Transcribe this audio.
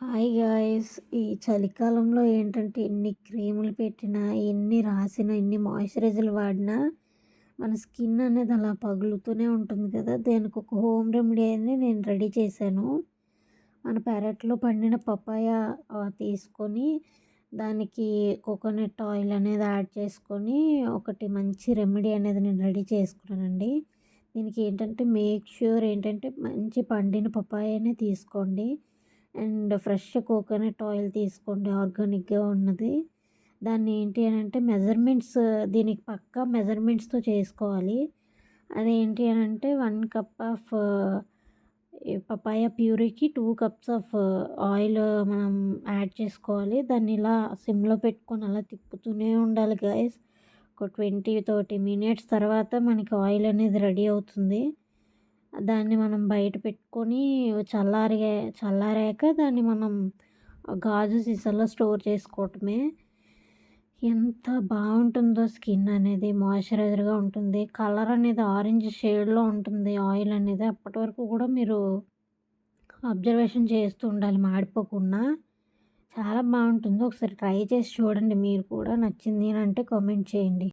Hi guys! ఈ చలికాలంలో ఏంటంటే ఎన్ని క్రీములు పెట్టినా, ఎన్ని రాసినా, ఎన్ని మాయిశ్చరైజర్‌లు వాడినా మన స్కిన్ అనేది అలా పగులుతూనే ఉంటుంది కదా! దానికి ఒక హోమ్ రెమెడీ అనేది నేను రెడీ చేశాను. మన పెరట్లో పండిన పపాయ తీసుకొని దానికి కోకోనట్ ఆయిల్ అనేది యాడ్ చేసుకొని ఒకటి మంచి రెమెడీ అనేది నేను రెడీ చేసుకున్నానండి. దీనికి ఏంటంటే మేక్ ష్యూర్ ఏంటంటే మంచి పండిన పపాయనే తీసుకోండి. అండ్ ఫ్రెష్ కోకోనట్ ఆయిల్ తీసుకోండి ఆర్గానిక్‌గా ఉన్నది. దాన్ని ఏంటి అనంటే మెజర్‌మెంట్స్ దీనికి పక్కా మెజర్‌మెంట్స్‌తో చేసుకోవాలి. అదేంటి అనంటే 1 కప్ ఆఫ్ ఈ పపాయ ప్యూరీకి 2 కప్స్ ఆఫ్ ఆయిల్ మనం యాడ్ చేసుకోవాలి. దాన్ని ఇలా సిమ్‌లో పెట్టుకొని అలా తిప్పుతూనే ఉండాలి గైస్. ఒక 20, 30 మినిట్స్ తర్వాత మనకి ఆయిల్ అనేది రెడీ అవుతుంది. దాన్ని మనం బయట పెట్టుకొని చల్లారాక దాన్ని మనం గాజు సీసాలో స్టోర్ చేసుకోవటమే. ఎంత బాగుంటుందో స్కిన్ అనేది మాయిశ్చరైజర్‌గా ఉంటుంది. కలర్ అనేది ఆరెంజ్ షేడ్‌లో ఉంటుంది ఆయిల్ అనేది. అప్పటి వరకు కూడా మీరు అబ్జర్వేషన్ చేస్తూ ఉండాలి మాడిపోకుండా. చాలా బాగుంటుంది. ఒకసారి ట్రై చేసి చూడండి మీరు కూడా. నచ్చింది అని అంటే కామెంట్ చేయండి.